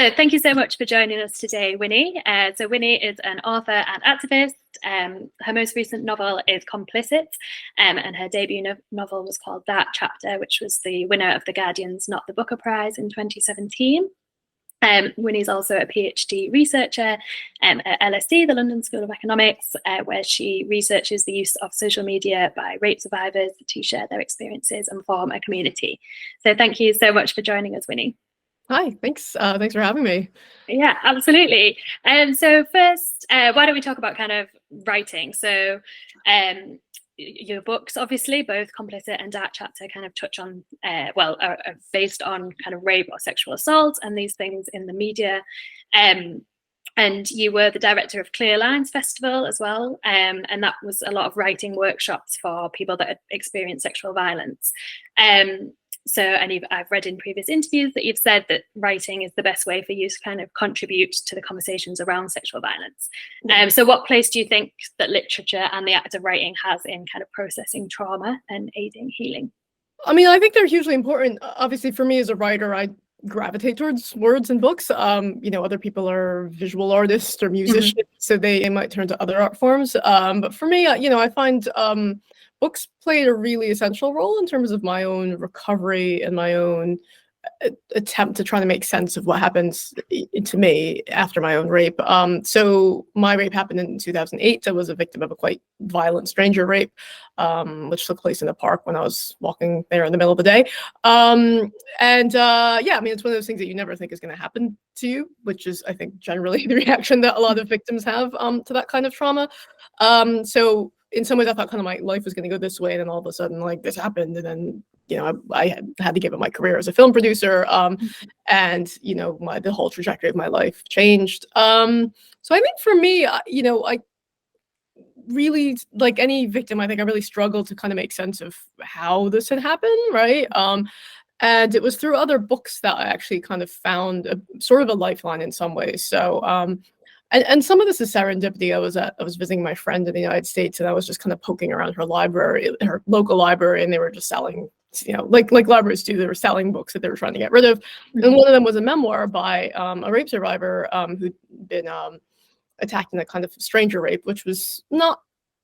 So thank you so much for joining us today, Winnie. So Winnie is an author and activist. Her most recent novel is Complicit, and her debut novel was called That Chapter, which was the winner of the Guardian's Not the Booker Prize in 2017. Winnie's also a PhD researcher at LSE, the London School of Economics, where she researches the use of social media by rape survivors to share their experiences and form a community. So thank you so much for joining us, Winnie. Hi, thanks. Thanks for having me. Yeah, absolutely. So first, why don't we talk about kind of writing? So your books, obviously, both Complicit and Dark Chapter, kind of touch on, are based on kind of rape or sexual assault and these things in the media. And you were the director of Clear Lines Festival as well. And that was a lot of writing workshops for people that had experienced sexual violence. And I've read in previous interviews that you've said that writing is the best way for you to kind of contribute to the conversations around sexual violence. So what place do you think that literature and the act of writing has in kind of processing trauma and aiding healing? I mean, I think they're hugely important. Obviously, for me as a writer, I gravitate towards words and books. Other people are visual artists or musicians, so they might turn to other art forms. But for me, I find books played a really essential role in terms of my own recovery and my own attempt to try to make sense of what happens to me after my own rape. So my rape happened in 2008. I was a victim of a quite violent stranger rape, which took place in a park when I was walking there in the middle of the day. It's one of those things that you never think is going to happen to you, which is, I think, generally the reaction that a lot of victims have to that kind of trauma. So in some ways, I thought kind of my life was going to go this way, and then all of a sudden, like, this happened, and then I had to give up my career as a film producer, and the whole trajectory of my life changed. So I think for me, I really, like any victim, I think I really struggled to kind of make sense of how this had happened, right? And it was through other books that I actually kind of found a sort of a lifeline in some ways. So and some of this is serendipity. I was visiting my friend in the United States, and I was just kind of poking around her library, her local library, and they were just selling, like libraries do. They were selling books that they were trying to get rid of. And one of them was a memoir by a rape survivor who'd been attacked in a kind of stranger rape, which was not.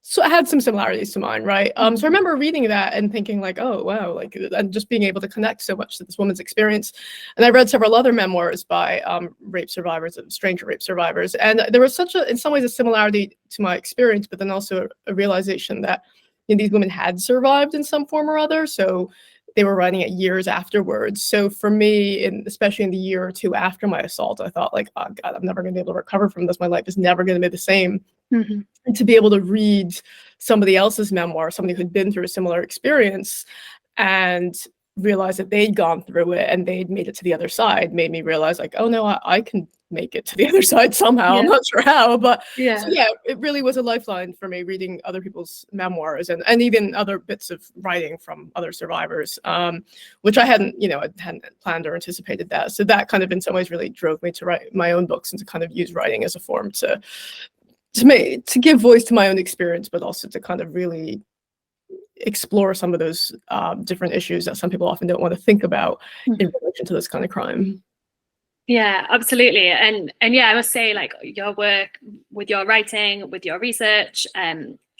So it had some similarities to mine, right? So I remember reading that and thinking like, oh, wow, like, and just being able to connect so much to this woman's experience. And I read several other memoirs by rape survivors, stranger rape survivors. And there was in some ways, a similarity to my experience, but then also a realization that these women had survived in some form or other. So they were writing it years afterwards. So for me, especially in the year or two after my assault, I thought like, oh God, I'm never going to be able to recover from this. My life is never going to be the same. And to be able to read somebody else's memoir, somebody who'd been through a similar experience, and realize that they'd gone through it and they'd made it to the other side, made me realize like, oh no, I can make it to the other side somehow. Yeah. I'm not sure how, but so it really was a lifeline for me, reading other people's memoirs and even other bits of writing from other survivors, which I hadn't planned or anticipated that. So that kind of in some ways really drove me to write my own books and to kind of use writing as a form to give voice to my own experience, but also to kind of really explore some of those different issues that some people often don't want to think about in relation to this kind of crime. Yeah, absolutely. And I must say, like, your work with your writing, with your research,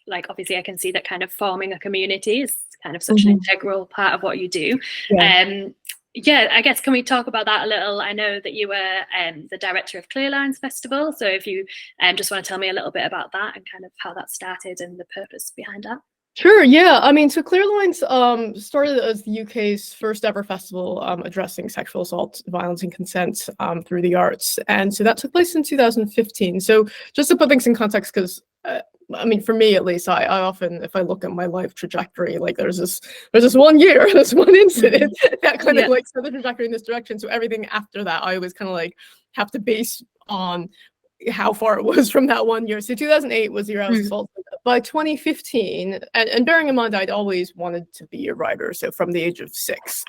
like, obviously I can see that kind of forming a community is kind of such an integral part of what you do. I guess, can we talk about that a little? I know that you were the director of Clear Lines Festival. So if you just want to tell me a little bit about that and kind of how that started and the purpose behind that. Sure, yeah. I mean, so Clear Lines started as the UK's first ever festival addressing sexual assault, violence and consent through the arts. And so that took place in 2015. So just to put things in context, because I mean, for me at least, I often, if I look at my life trajectory, like there's this 1 year, this one incident that kind of like set the trajectory in this direction. So everything after that, I always kind of like have to base on how far it was from that 1 year. So 2008 was the year I was assaulted. By 2015, and bearing in mind, I'd always wanted to be a writer. So from the age of 6.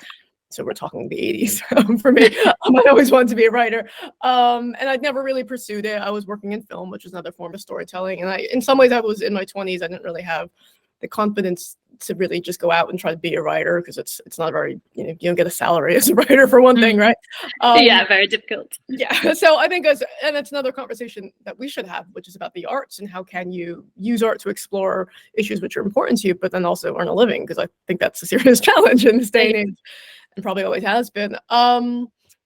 So we're talking the 80s for me. I always wanted to be a writer. And I'd never really pursued it. I was working in film, which is another form of storytelling. And in some ways, I was in my 20s. I didn't really have the confidence to really just go out and try to be a writer, because it's not very, you don't get a salary as a writer for one thing, right? Yeah, very difficult. Yeah, so I think and that's another conversation that we should have, which is about the arts and how can you use art to explore issues which are important to you, but then also earn a living, because I think that's a serious challenge in this day and age, and probably always has been.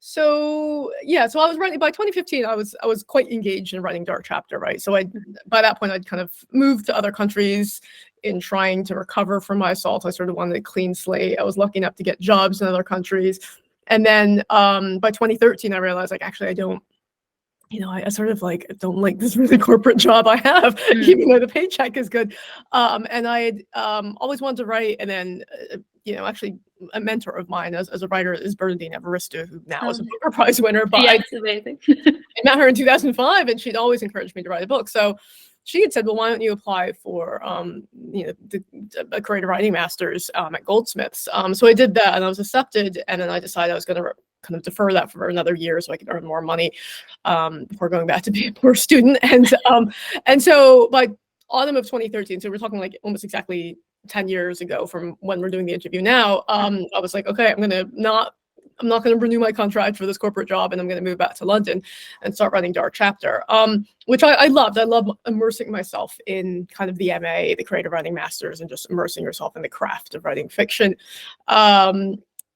So yeah, so I was writing by 2015. I was quite engaged in writing Dark Chapter, right? So by that point I'd kind of moved to other countries in trying to recover from my assault. I sort of wanted a clean slate. I was lucky enough to get jobs in other countries, and then by 2013 I realized, like, actually I don't. I sort of don't like this really corporate job I have, even though the paycheck is good. And I had always wanted to write, and then actually a mentor of mine as a writer is Bernadine Evaristo, who now is a Booker Prize winner. But yeah, it's amazing. I met her in 2005, and she'd always encouraged me to write a book. So she had said, well, why don't you apply for the creative writing master's at Goldsmiths? So I did that, and I was accepted, and then I decided I was going to kind of defer that for another year so I could earn more money before going back to be a poor student. And so by autumn of 2013, so we're talking like almost exactly 10 years ago from when we're doing the interview now, I was like, okay, I'm not going to renew my contract for this corporate job, and I'm going to move back to London and start writing Dark Chapter, which I loved. I love immersing myself in kind of the MA, the creative writing masters, and just immersing yourself in the craft of writing fiction.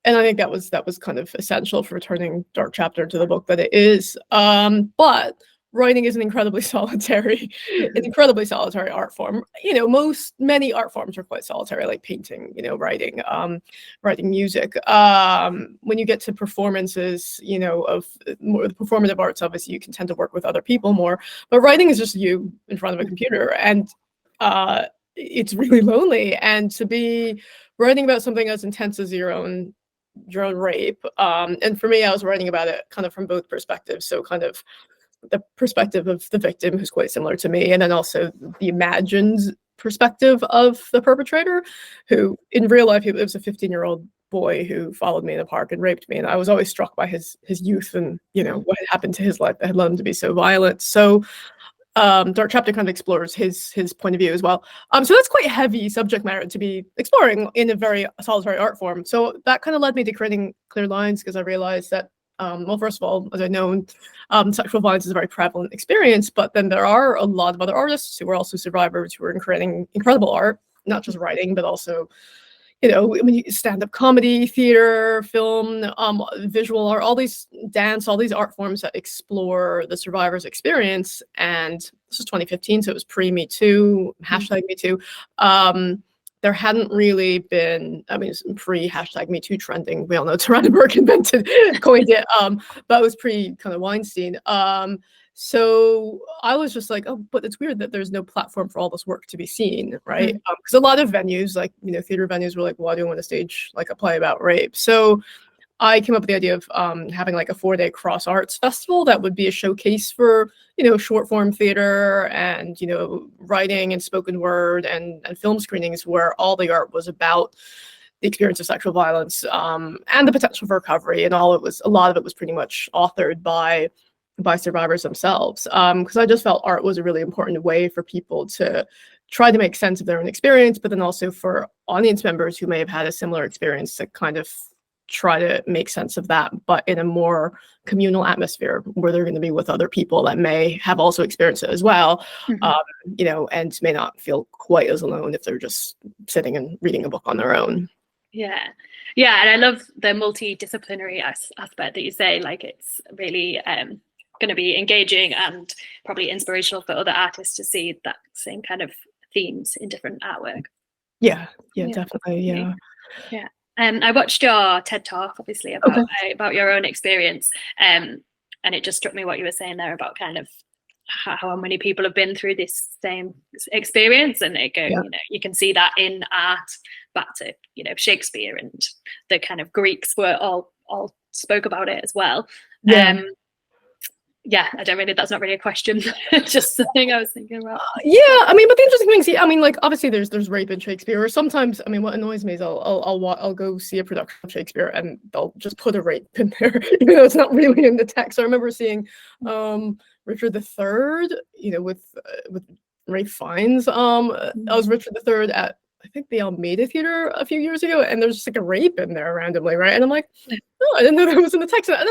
And I think that was kind of essential for turning Dark Chapter to the book that it is. But writing is an incredibly solitary art form. Many art forms are quite solitary, like painting, writing, writing music. When you get to performances, of more the performative arts, obviously you can tend to work with other people more, but writing is just you in front of a computer, and it's really lonely. And to be writing about something as intense as your own rape, and for me, I was writing about it kind of from both perspectives. So kind of the perspective of the victim, who's quite similar to me, and then also the imagined perspective of the perpetrator, who in real life, he was a 15-year-old boy who followed me in a park and raped me. And I was always struck by his youth and what had happened to his life that had led him to be so violent. So Dark Chapter kind of explores his point of view as well. So that's quite heavy subject matter to be exploring in a very solitary art form. So that kind of led me to creating Clear Lines, because I realized that, well, first of all, as I know, sexual violence is a very prevalent experience, but then there are a lot of other artists who are also survivors who are creating incredible art, not just writing, but also when you stand-up comedy, theater, film, visual art, all these dance, all these art forms that explore the survivor's experience. And this was 2015, so it was pre-Me Too, hashtag Me Too. There hadn't really been, it's pre-hashtag Me Too trending. We all know Tarana Burke coined it, but it was pre kind of Weinstein. So I was just like, oh, but it's weird that there's no platform for all this work to be seen, right? Because a lot of venues, like, theater venues were like, why do you want to stage like a play about rape? So I came up with the idea of having like a 4-day cross arts festival that would be a showcase for, short form theater and, writing and spoken word and film screenings, where all the art was about the experience of sexual violence and the potential for recovery. And a lot of it was pretty much authored by survivors themselves, because I just felt art was a really important way for people to try to make sense of their own experience, but then also for audience members who may have had a similar experience to kind of try to make sense of that, but in a more communal atmosphere where they're going to be with other people that may have also experienced it as well, and may not feel quite as alone if they're just sitting and reading a book on their own. Yeah, and I love the multidisciplinary aspect that you say. Like, it's really going to be engaging and probably inspirational for other artists to see that same kind of themes in different artwork. Yeah, definitely. Yeah. I watched your TED Talk, obviously, about your own experience, and it just struck me what you were saying there about kind of how many people have been through this same experience, and you can see that in art back to Shakespeare, and the kind of Greeks were all spoke about it as well. I don't really, that's not really a question, just something I was thinking about. But the interesting thing, like, obviously there's rape in Shakespeare, or sometimes, what annoys me is I'll go see a production of Shakespeare and they'll just put a rape in there, even though it's not really in the text. I remember seeing Richard III, with Ralph Fiennes. I was Richard III at I think the Almeida Theater a few years ago, and there's just like a rape in there randomly, right? And I'm like, oh, I didn't know that was in the text. And I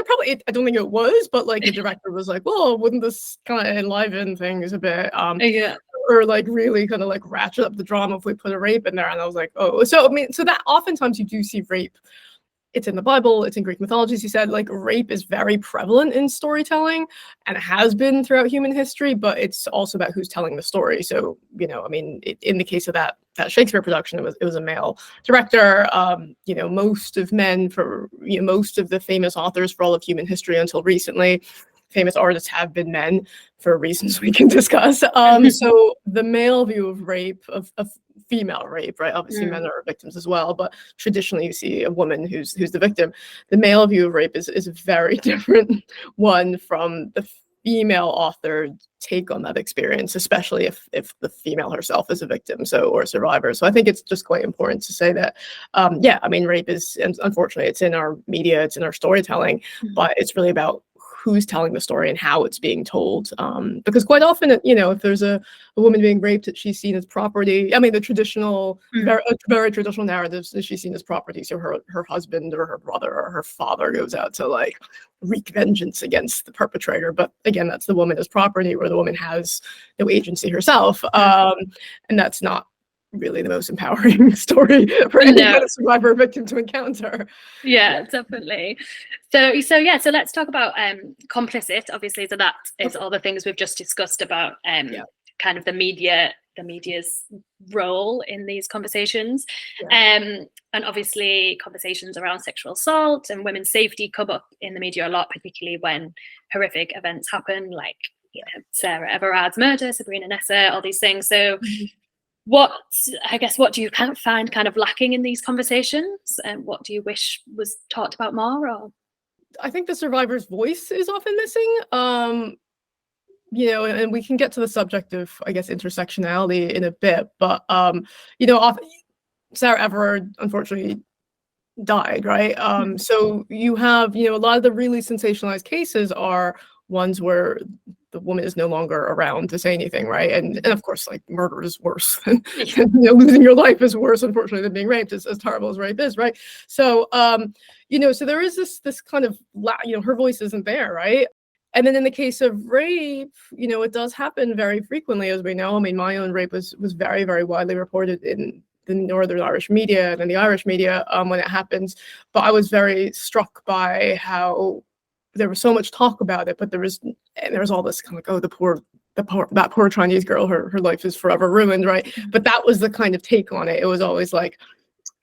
don't think it was, but like the director was like, well, wouldn't this kind of enliven things a bit? Yeah. Or like really kind of like ratchet up the drama if we put a rape in there. And I was like, oh, so I mean, so that oftentimes you do see rape. It's in the Bible, it's in Greek mythology, as you said, like rape is very prevalent in storytelling and it has been throughout human history, but it's also about who's telling the story. So, you know, I mean, in the case of that Shakespeare production, it was a male director. You know, most of most of the famous authors for all of human history until recently, famous artists have been men for reasons we can discuss. So the male view of rape, of female rape, right? Obviously, men are victims as well, but traditionally you see a woman who's the victim. The male view of rape is a very different one from the female author take on that experience, especially if the female herself is a victim, or a survivor. So I think it's just quite important to say that, yeah, I mean, rape is, and unfortunately, it's in our media, it's in our storytelling, but it's really about who's telling the story and how it's being told. Because quite often, you know, if there's a woman being raped, she's seen as property. I mean, the traditional, very traditional narratives is she's seen as property. So her husband or her brother or her father goes out to like wreak vengeance against the perpetrator. But again, that's the woman as property, where the woman has no agency herself. And that's not really the most empowering story for any kind of survivor or victim to encounter. Yeah, definitely. So let's talk about complicit, obviously. So that is all the things we've just discussed about kind of the media's role in these conversations. And obviously conversations around sexual assault and women's safety come up in the media a lot, particularly when horrific events happen, like, you know, Sarah Everard's murder, Sabrina Nessa, all these things. So what do you kind of find kind of lacking in these conversations, and what do you wish was talked about more? Or I think the survivor's voice is often missing. You know, and we can get to the subject of, I guess, intersectionality in a bit, but you know, often Sarah Everard unfortunately died, right? So you have, you know, a lot of the really sensationalized cases are ones where the woman is no longer around to say anything, right? And of course, like, murder is worse. You know, losing your life is worse, unfortunately, than being raped, as terrible as rape is, right? So, you know, so there is this kind of, you know, her voice isn't there, right? And then in the case of rape, you know, it does happen very frequently, as we know. I mean, my own rape was very, very widely reported in the Northern Irish media and in the Irish media when it happens. But I was very struck by how there was so much talk about it, but there was all this kind of like, oh, that poor Chinese girl, her life is forever ruined, right? But that was the kind of take on it. It was always like,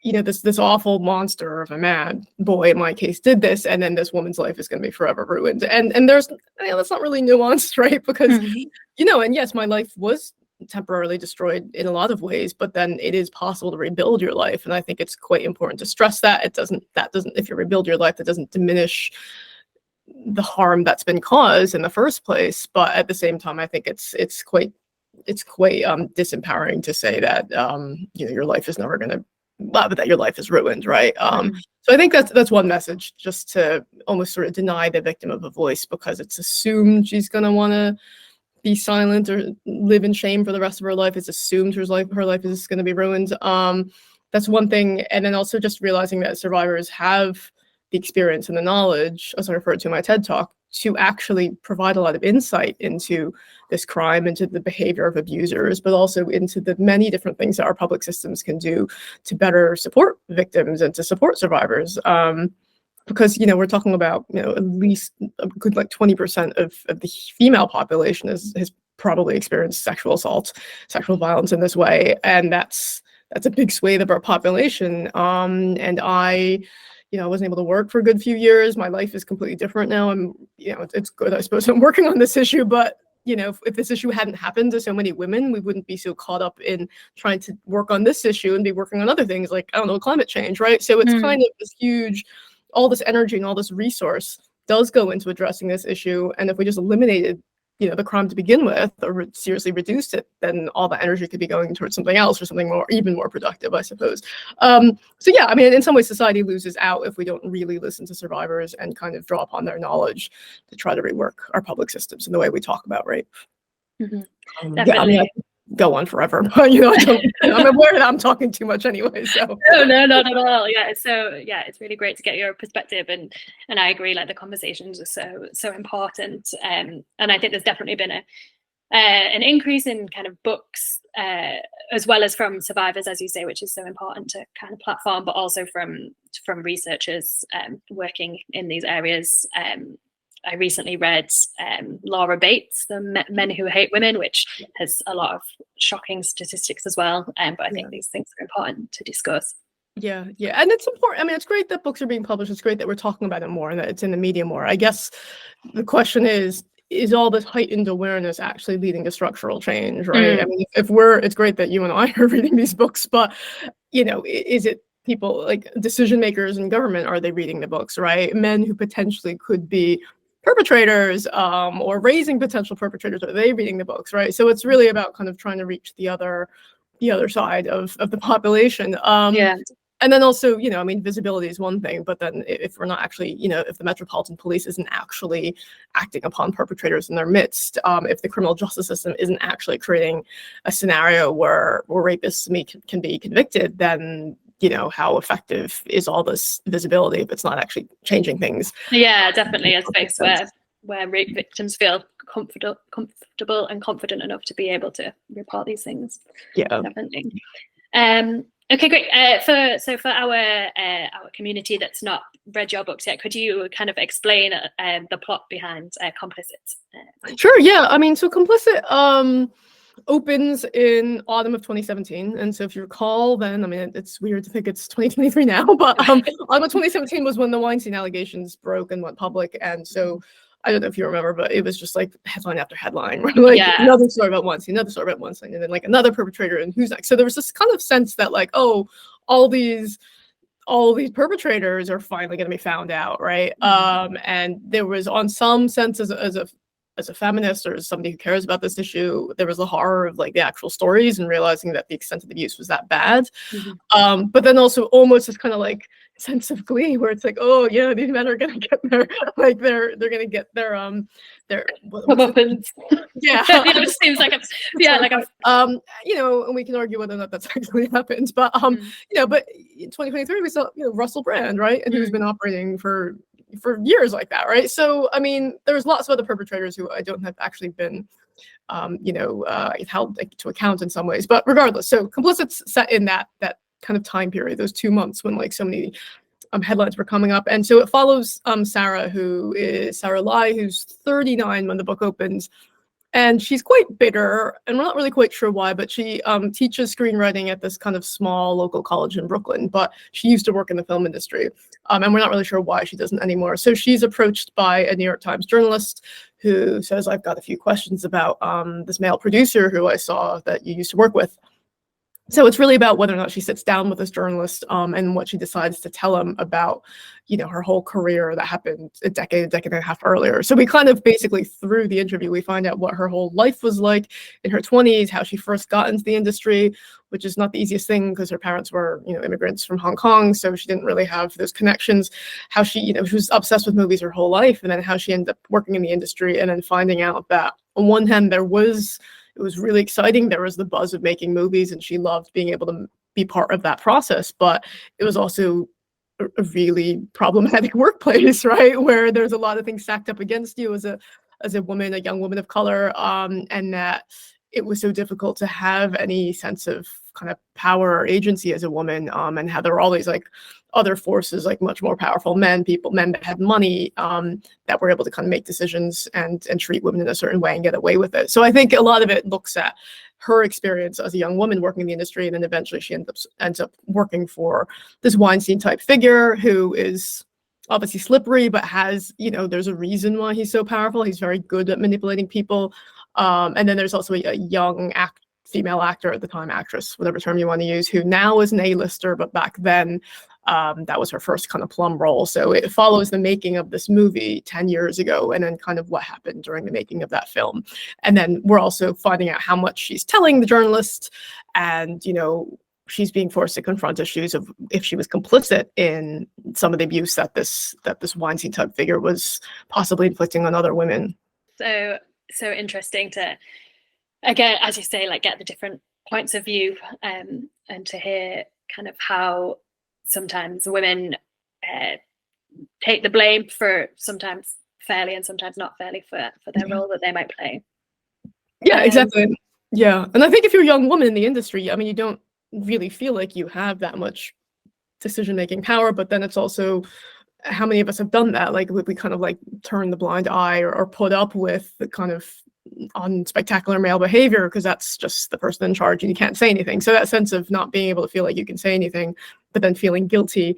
you know, this awful monster of a man, boy, in my case, did this, and then this woman's life is going to be forever ruined. And there's, you know, that's not really nuanced, right? Because, you know, and yes, my life was temporarily destroyed in a lot of ways, but then it is possible to rebuild your life. And I think it's quite important to stress that. If you rebuild your life, that doesn't diminish the harm that's been caused in the first place. But at the same time, I think it's quite disempowering to say that you know, your life is never going to, that your life is ruined, right? So I think that's one message, just to almost sort of deny the victim of a voice, because it's assumed she's going to want to be silent or live in shame for the rest of her life. It's assumed her life is going to be ruined. That's one thing. And then also just realizing that survivors have the experience and the knowledge, as I referred to in my TED Talk, to actually provide a lot of insight into this crime, into the behavior of abusers, but also into the many different things that our public systems can do to better support victims and to support survivors. Because, you know, we're talking about, you know, at least a good like 20% of the female population has probably experienced sexual assault, sexual violence in this way. And that's a big swathe of our population. And you know, I wasn't able to work for a good few years. My life is completely different now. You know, it's good, I suppose, I'm working on this issue, but, you know, if this issue hadn't happened to so many women, we wouldn't be so caught up in trying to work on this issue and be working on other things like, I don't know, climate change, right? So it's kind of this huge, all this energy and all this resource does go into addressing this issue. And if we just eliminated, you know, the crime to begin with, or seriously reduced it, then all that energy could be going towards something else, or something more, even more productive, I suppose. So yeah, I mean, in some ways, society loses out if we don't really listen to survivors and kind of draw upon their knowledge to try to rework our public systems in the way we talk about rape. Definitely. Yeah, I mean, go on forever. But I'm aware that I'm talking too much anyway. So no, not at all. Yeah, so yeah, it's really great to get your perspective, and I agree. Like the conversations are so important, and I think there's definitely been an increase in kind of books, as well as from survivors, as you say, which is so important to kind of platform, but also from researchers working in these areas. I recently read Laura Bates, The Men Who Hate Women, which has a lot of shocking statistics as well. But I think these things are important to discuss. Yeah, and it's important. I mean, it's great that books are being published. It's great that we're talking about it more and that it's in the media more. I guess the question is all this heightened awareness actually leading to structural change, right? I mean, it's great that you and I are reading these books, but is it people like decision makers in government, are they reading the books, right? Men who potentially could be perpetrators or raising potential perpetrators, are they reading the books, right? So it's really about kind of trying to reach the other side of the population. And then also, I mean, visibility is one thing, but then if we're not actually, if the Metropolitan Police isn't actually acting upon perpetrators in their midst, if the criminal justice system isn't actually creating a scenario where rapists can be convicted, then how effective is all this visibility if it's not actually changing things? Yeah, definitely a space where rape victims feel comfortable and confident enough to be able to report these things. Yeah, definitely. Okay, great. For our community that's not read your books yet, could you kind of explain the plot behind Complicit? Sure. Yeah. I mean, so Complicit opens in autumn of 2017, and so if you recall, then I mean, it's weird to think it's 2023 now, but autumn of 2017 was when the Weinstein allegations broke and went public, and so I don't know if you remember, but it was just like headline after headline, like another story about Weinstein, another story about Weinstein, and then like another perpetrator, and who's next. So there was this kind of sense that like, oh, all these perpetrators are finally going to be found out, right? And there was, on some sense, as a feminist or as somebody who cares about this issue, there was the horror of like the actual stories and realizing that the extent of the abuse was that bad. But then also almost this kind of like sense of glee where it's like, oh yeah, these men are gonna get their like they're gonna get their weapons. Yeah. It seems like and we can argue whether or not that's actually happened, but but in 2023 we saw Russell Brand, right, and who's been operating for years like that, right? So I mean, there's lots of other perpetrators who I don't have actually been held to account in some ways, but regardless, so Complicit's set in that kind of time period, those 2 months when like so many headlines were coming up. And so it follows Sarah Lai, who's 39 when the book opens. And she's quite bitter, and we're not really quite sure why, but she teaches screenwriting at this kind of small local college in Brooklyn, but she used to work in the film industry, and we're not really sure why she doesn't anymore. So she's approached by a New York Times journalist who says, I've got a few questions about this male producer who I saw that you used to work with. So it's really about whether or not she sits down with this journalist and what she decides to tell him about, her whole career that happened a decade and a half earlier. So we kind of basically, through the interview, we find out what her whole life was like in her 20s, how she first got into the industry, which is not the easiest thing because her parents were, immigrants from Hong Kong. So she didn't really have those connections, how she, she was obsessed with movies her whole life, and then how she ended up working in the industry and then finding out that on one hand, it was really exciting. There was the buzz of making movies and she loved being able to be part of that process, but it was also a really problematic workplace, right? Where there's a lot of things stacked up against you as a woman, a young woman of color, and that it was so difficult to have any sense of kind of power or agency as a woman, and how there were all these like other forces, like much more powerful men that had money, that were able to kind of make decisions and treat women in a certain way and get away with it. So I think a lot of it looks at her experience as a young woman working in the industry, and then eventually she ends up working for this Weinstein type figure who is obviously slippery, but has, there's a reason why he's so powerful. He's very good at manipulating people. And then there's also a young female actor at the time, actress, whatever term you want to use, who now is an A-lister, but back then that was her first kind of plum role. So it follows the making of this movie 10 years ago, and then kind of what happened during the making of that film. And then we're also finding out how much she's telling the journalist, and she's being forced to confront issues of if she was complicit in some of the abuse that this Weinstein type figure was possibly inflicting on other women. So interesting to again, as you say, like get the different points of view, and to hear kind of how sometimes women take the blame for sometimes fairly and sometimes not fairly for their role that they might play. Yeah, exactly. Yeah, and I think if you're a young woman in the industry, I mean, you don't really feel like you have that much decision-making power, but then it's also how many of us have done that? Like, we kind of like turn the blind eye or put up with the kind of unspectacular male behavior because that's just the person in charge and you can't say anything. So that sense of not being able to feel like you can say anything, but then feeling guilty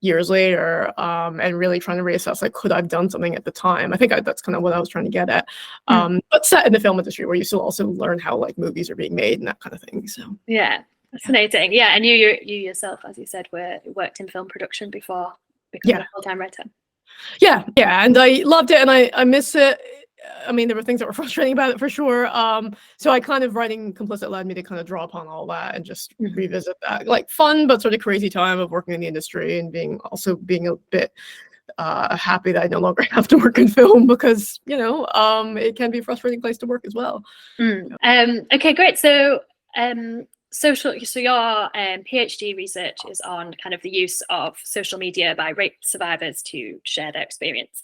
years later, and really trying to reassess, like, could I have done something at the time? I think that's kind of what I was trying to get at. But set in the film industry where you still also learn how like movies are being made and that kind of thing. So yeah, fascinating. Yeah, and you yourself, as you said, worked in film production before becoming a full-time writer. Yeah, and I loved it, and I miss it. I mean, there were things that were frustrating about it for sure. So I kind of writing Complicit led me to kind of draw upon all that and just revisit that like fun but sort of crazy time of working in the industry and being a bit happy that I no longer have to work in film because it can be a frustrating place to work as well. Okay, great. So your PhD research is on kind of the use of social media by rape survivors to share their experience,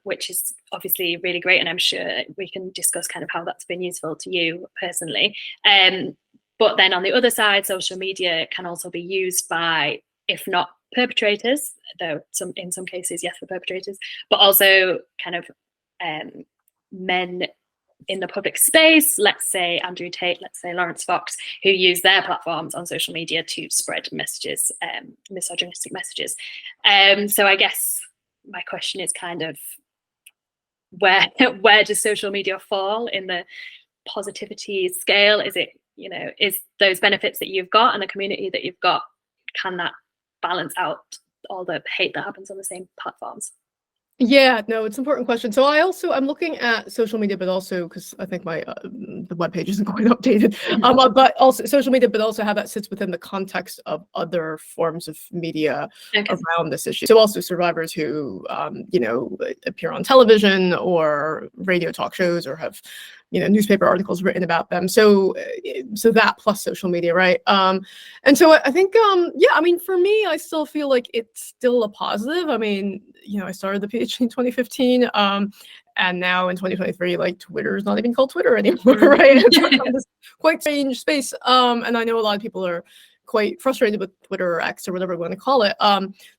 which is obviously really great, and I'm sure we can discuss kind of how that's been useful to you personally. But then on the other side, social media can also be used by, if not perpetrators, though in some cases, yes, for perpetrators, but also kind of men in the public space, let's say Andrew Tate, let's say Lawrence Fox, who use their platforms on social media to spread messages, misogynistic messages. So I guess my question is kind of where does social media fall in the positivity scale? Is it, is those benefits that you've got and the community that you've got, can that balance out all the hate that happens on the same platforms? Yeah, no, it's an important question. So I'm looking at social media, but also because I think my the webpage isn't quite updated. But also social media, but also how that sits within the context of other forms of media around this issue. So also survivors who appear on television or radio talk shows or have newspaper articles written about them. So that plus social media, right? And so I think I mean, for me, I still feel like it's still a positive. I mean, I started the PhD in 2015, and now in 2023, like, Twitter is not even called Twitter anymore, right? It's this quite strange space, and I know a lot of people are quite frustrated with Twitter or X or whatever we want to call it.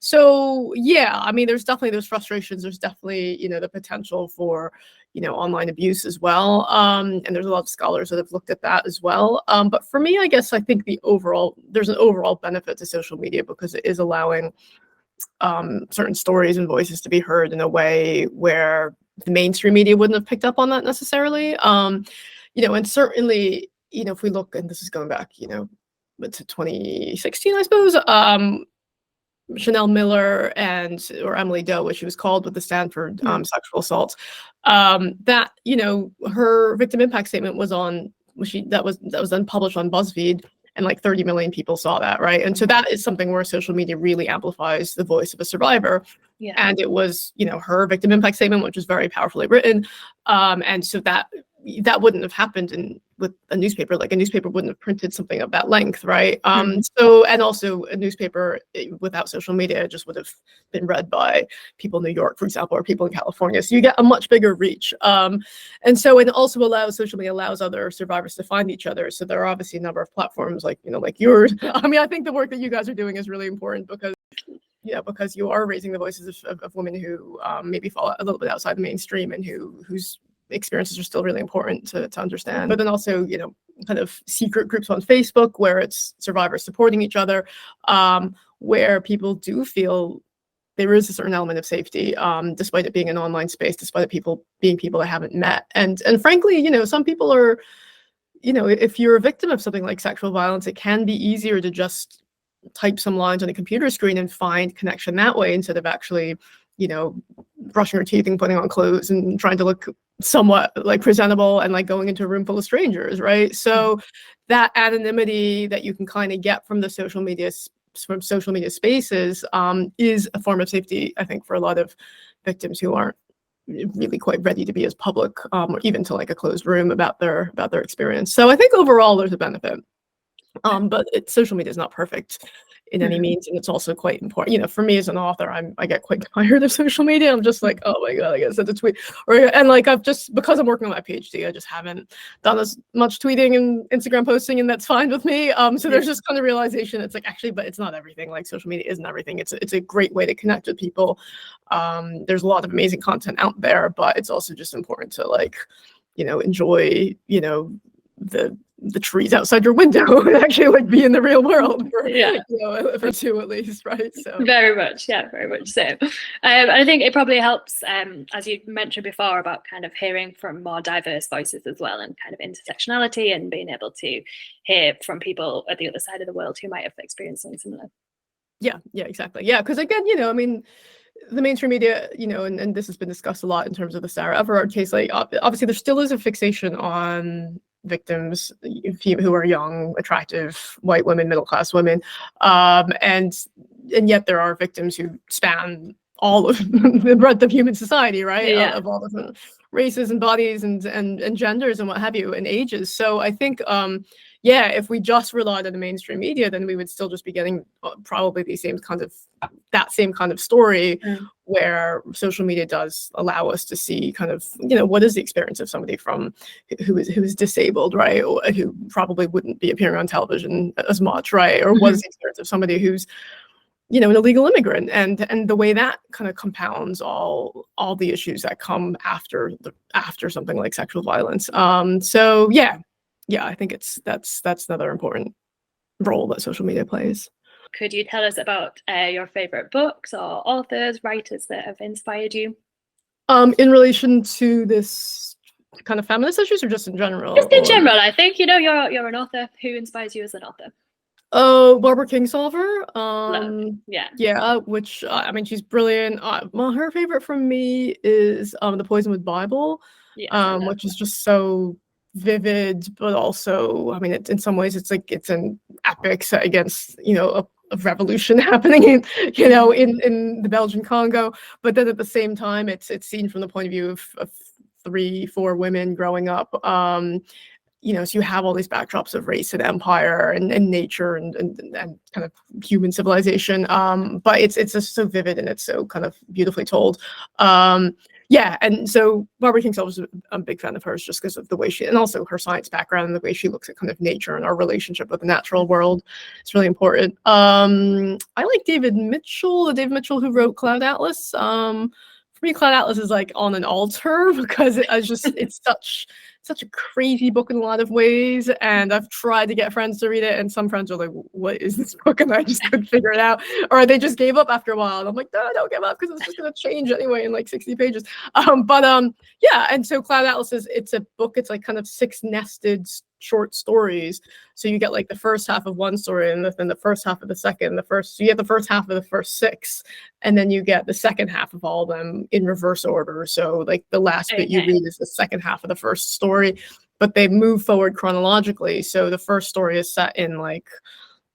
So yeah, I mean, there's definitely those frustrations. There's definitely the potential for online abuse as well, and there's a lot of scholars that have looked at that as well. But for me, I guess I think there's an overall benefit to social media because it is allowing certain stories and voices to be heard in a way where the mainstream media wouldn't have picked up on that necessarily. And certainly, if we look, and this is going back, to 2016, I suppose, Chanel Miller or Emily Doe, as she was called, with the Stanford sexual assaults, that her victim impact statement was then published on BuzzFeed, and like 30 million people saw that, right? And so that is something where social media really amplifies the voice of a survivor. Yeah. And it was, her victim impact statement, which was very powerfully written. And so that wouldn't have happened with a newspaper. Like, a newspaper wouldn't have printed something of that length, right? So, and also a newspaper without social media just would have been read by people in New York, for example, or people in California. So you get a much bigger reach. And so it also social media allows other survivors to find each other. So there are obviously a number of platforms like yours. I mean, I think the work that you guys are doing is really important because you are raising the voices of women who maybe fall a little bit outside the mainstream and whose experiences are still really important to understand. But then also, kind of secret groups on Facebook where it's survivors supporting each other, where people do feel there is a certain element of safety, despite it being an online space, despite people being people they haven't met. And frankly, some people are, if you're a victim of something like sexual violence, it can be easier to just type some lines on a computer screen and find connection that way instead of actually brushing your teeth and putting on clothes and trying to look somewhat like presentable and like going into a room full of strangers, right? So that anonymity that you can kind of get from social media spaces is a form of safety, I think, for a lot of victims who aren't really quite ready to be as public, or even to like a closed room about their experience. So I think overall there's a benefit. But social media is not perfect in any means, and it's also quite important. You know, for me as an author, I get quite tired of social media. I'm just like, oh my god, I gotta send a tweet, and like I've just, because I'm working on my PhD, I just haven't done as much tweeting and Instagram posting, and that's fine with me. So there's just kind of realization, it's like, actually, but it's not everything. Like social media isn't everything. It's a great way to connect with people. There's a lot of amazing content out there, but it's also just important to, like, enjoy, the trees outside your window and actually like be in the real world for two at least, right? So very much so. I think it probably helps, as you mentioned before, about kind of hearing from more diverse voices as well, and kind of intersectionality, and being able to hear from people at the other side of the world who might have experienced something similar. Yeah, exactly. Yeah, because again, I mean, the mainstream media, and this has been discussed a lot in terms of the Sarah Everard case, like obviously there still is a fixation on victims who are young, attractive, white women, middle-class women, and yet there are victims who span all of the breadth of human society, right? Of all different races and bodies and genders and what have you, and ages. So I think if we just relied on the mainstream media, then we would still just be getting probably the same kind of story, where social media does allow us to see kind of, what is the experience of somebody who is disabled, right? Or who probably wouldn't be appearing on television as much, right? Or what is the experience of somebody who's, an illegal immigrant, and the way that kind of compounds all the issues that come after something like sexual violence. So I think that's another important role that social media plays. Could you tell us about your favorite books or authors, writers that have inspired you? In relation to this kind of feminist issues, or just in general? Just in general, I think, you're an author. Who inspires you as an author? Oh, Barbara Kingsolver. Which I mean, she's brilliant. Well, her favorite from me is The Poisonwood Bible, which is just so vivid, but also, I mean, in some ways, it's like it's an epic set against, a revolution happening in the Belgian Congo, but then at the same time, it's seen from the point of view of 3-4 women growing up. So you have all these backdrops of race and empire and nature and kind of human civilization. But it's just so vivid, and it's so kind of beautifully told. And so Barbara Kingsolver, I'm a big fan of hers just because of the way and also her science background and the way she looks at kind of nature and our relationship with the natural world. It's really important. I like David Mitchell who wrote Cloud Atlas. For me, Cloud Atlas is like on an altar because it's such a crazy book in a lot of ways, and I've tried to get friends to read it, and some friends are like, what is this book? And I just couldn't figure it out, or they just gave up after a while, and I'm like, no, don't give up, because it's just going to change anyway in like 60 pages. And so Cloud Atlas it's a book, it's like kind of 6 nested short stories, so you get like the first half of one story, and then the first half of the second, so you get the first half of the first 6, and then you get the second half of all of them in reverse order. So like the last bit you read is the second half of the first story, but they move forward chronologically. So the first story is set in like,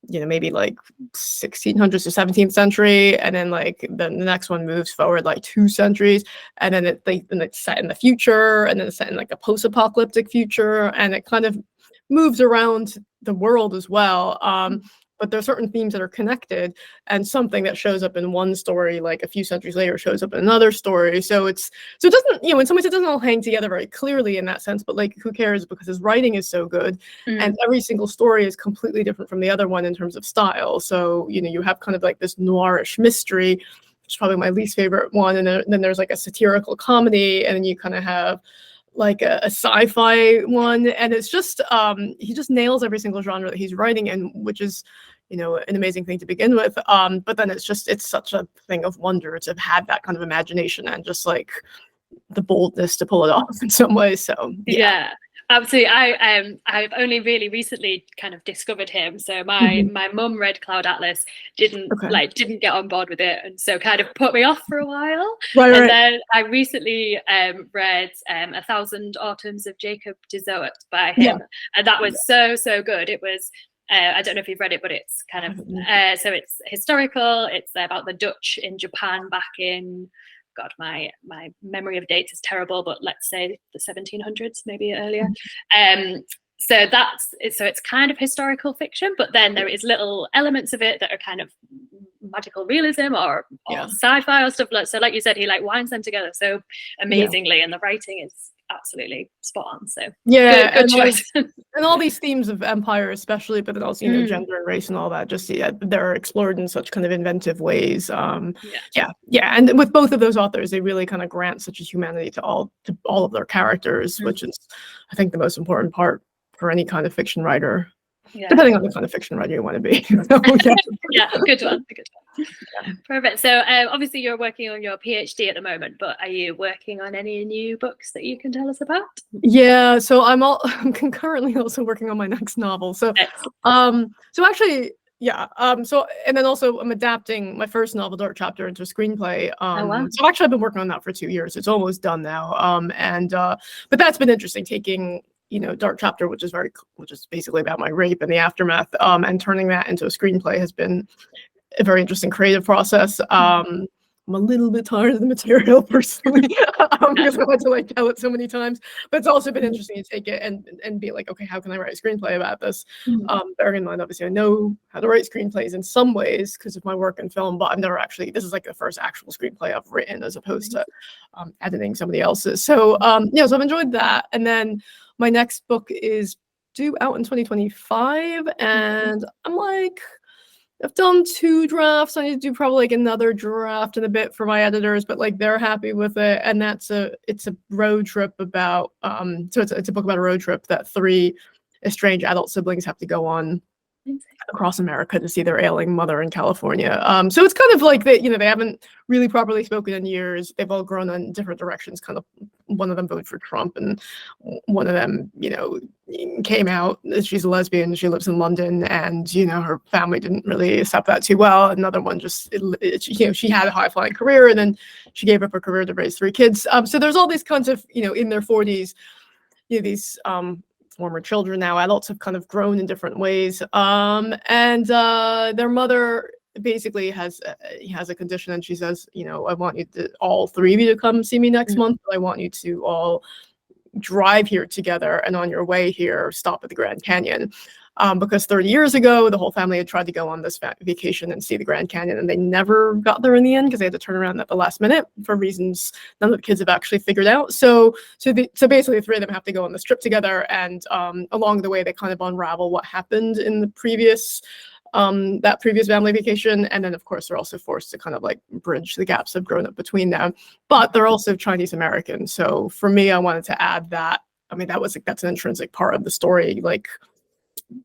maybe like 1600s to 17th century, and then like the next one moves forward like 2 centuries, and then it's set in the future, and then it's set in like a post-apocalyptic future, and it kind of moves around the world as well. But there are certain themes that are connected, and something that shows up in one story like a few centuries later shows up in another story. So it doesn't, in some ways it doesn't all hang together very clearly in that sense, but like, who cares, because his writing is so good, and every single story is completely different from the other one in terms of style. So you have kind of like this noirish mystery, which is probably my least favorite one, and then there's like a satirical comedy, and then you kind of have like a sci-fi one, and it's just he just nails every single genre that he's writing in, which is an amazing thing to begin with, but then it's such a thing of wonder to have had that kind of imagination and just like the boldness to pull it off in some ways. So absolutely. I've only really recently kind of discovered him. So my mum read Cloud Atlas, didn't get on board with it, and so kind of put me off for a while. Then I recently read 1,000 Autumns of Jacob de Zoet by him, and that was so good. It was I don't know if you've read it, but it's kind of so it's historical. It's about the Dutch in Japan back in God, my memory of dates is terrible, but let's say the 1700s, maybe earlier. So it's kind of historical fiction, but then there is little elements of it that are kind of magical realism or sci-fi or stuff like. So like you said, he like winds them together so amazingly, and the writing is absolutely spot on. So good choice. And all these themes of empire especially, but then also gender and race and all that, just they're explored in such kind of inventive ways. And with both of those authors, they really kind of grant such a humanity to all of their characters, which is, I think, the most important part for any kind of fiction writer. Depending on the kind of fiction writer you want to be. So, good one. Perfect. So obviously you're working on your PhD at the moment, but are you working on any new books that you can tell us about? Yeah, so I'm concurrently also working on my next novel. So actually, so and then also I'm adapting my first novel, Dark Chapter, into a screenplay. So actually I've been working on that for 2 years. It's almost done now. But that's been interesting, taking Dark Chapter, which is basically about my rape and the aftermath, and turning that into a screenplay has been a very interesting creative process. I'm a little bit tired of the material personally, because I had to like tell it so many times. But it's also been interesting to take it and be like, okay, how can I write a screenplay about this? Bearing in mind, obviously, I know how to write screenplays in some ways because of my work in film, but I've never actually. This is like the first actual screenplay I've written, as opposed to editing somebody else's. So so I've enjoyed that, and then my next book is due out in 2025, and I'm like, I've done 2 drafts. I need to do probably like another draft and a bit for my editors, but like they're happy with it. And it's a road trip about so it's a book about a road trip that 3 estranged adult siblings have to go on across America to see their ailing mother in California. So it's kind of like they haven't really properly spoken in years. They've all grown in different directions. Kind of, one of them voted for Trump, and one of them, came out. She's a lesbian. She lives in London, and her family didn't really accept that too well. Another one just, she had a high flying career, and then she gave up her career to raise 3 kids. So there's all these kinds of, in their 40s, these former children, now adults, have kind of grown in different ways. And their mother basically has a condition, and she says, I want you to, all 3 of you, to come see me next month. But I want you to all drive here together, and on your way here, stop at the Grand Canyon. Because 30 years ago, the whole family had tried to go on this vacation and see the Grand Canyon, and they never got there in the end because they had to turn around at the last minute for reasons none of the kids have actually figured out. So basically, the 3 of them have to go on this trip together, and along the way, they kind of unravel what happened in the previous family vacation. And then, of course, they're also forced to kind of like bridge the gaps that have grown up between them. But they're also Chinese American. So for me, I wanted to add that. I mean, that's an intrinsic part of the story. Like,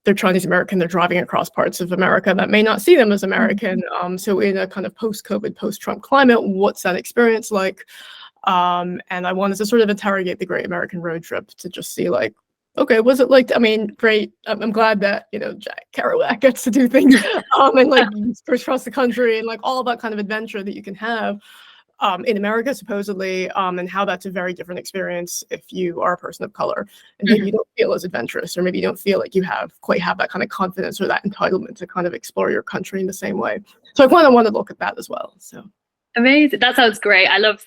they're Chinese American, they're driving across parts of America that may not see them as American. So in a kind of post-COVID, post-Trump climate, what's that experience like? And I wanted to sort of interrogate the Great American Road Trip to just see, like, okay, was it like, I mean, great. I'm glad that, Jack Kerouac gets to do things and like crisscross the country and like all that kind of adventure that you can have in America, supposedly, and how that's a very different experience if you are a person of color, and maybe you don't feel as adventurous, or maybe you don't feel like you quite have that kind of confidence or that entitlement to kind of explore your country in the same way. So I want to look at that as well. So amazing. That sounds great. I love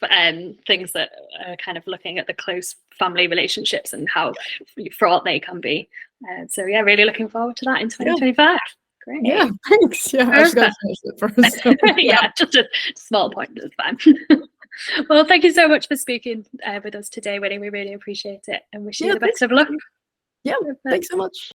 things that are kind of looking at the close family relationships and how fraught they can be. So really looking forward to that in 2025. Great. Yeah, thanks. Yeah, I just got to finish it first. So, just a small point, that's fine. Well, thank you so much for speaking with us today, Winnie. We really appreciate it, and wish you the best of luck. Yeah, thanks so much.